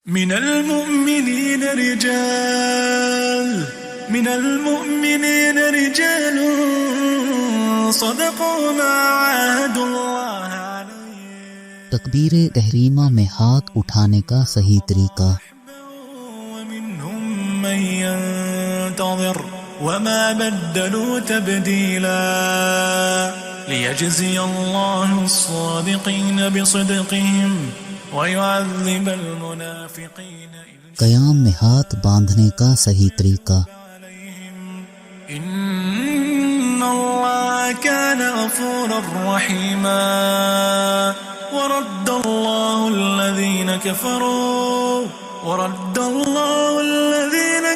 من المؤمنين رجال صدقوا ما عاهدوا الله عليه. تکبیر تحریمہ میں ہاتھ اٹھانے کا صحیح طریقہ. ومنهم من ينتظر وما بدلوا تبديلا ليجزي الله الصادقين بصدقهم ويعذب المنافقين. قیام میں ہاتھ باندھنے کا صحیح طریقہ. ان الله كان غفورا رحيما ورد الله الذين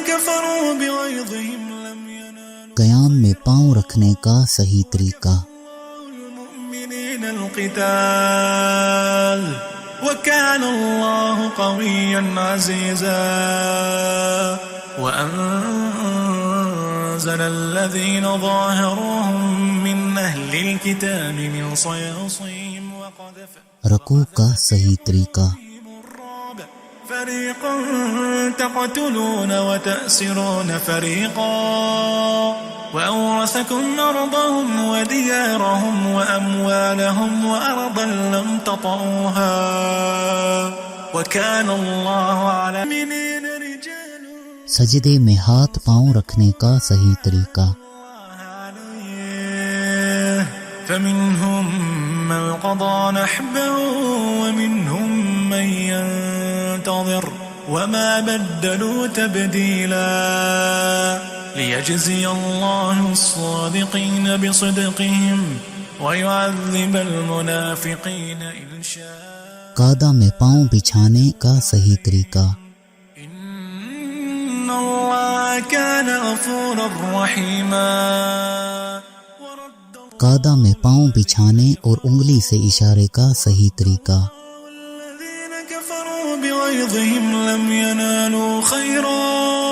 كفروا بغيظهم لم ينالوا. قیام میں پاؤں رکھنے کا صحیح طریقہ. المؤمنين القتال وكان الله قويا عزيزا وأنزل الذين ظاهروهم من أهل الكتاب من صياصيهم وقذف رکوع کا صحیح طریقہ. فريقا تقتلون وتأسرون فريقا وأورثكم أرضهم وديارهم وأموالهم وأرضا لم تطئوها وكان الله على المؤمنين رجال. سجدے میں ہاتھ پاؤں رکھنے کا صحیح طریقہ. فمنهم من قضى نحبه ومنهم من ينتظر وما بدلوا تبديلا ليجزي الله الصادقين بصدقهم ويعذب المنافقين إن شاء. قعدہ میں پاؤں بچھانے کا صحیح طریقہ. إن الله كان غفورا رحيما. قعدہ میں پاؤں بچھانے اور انگلی سے اشارے کا صحیح طریقہ. الذين كفروا بغيظهم لم ينالوا خيرا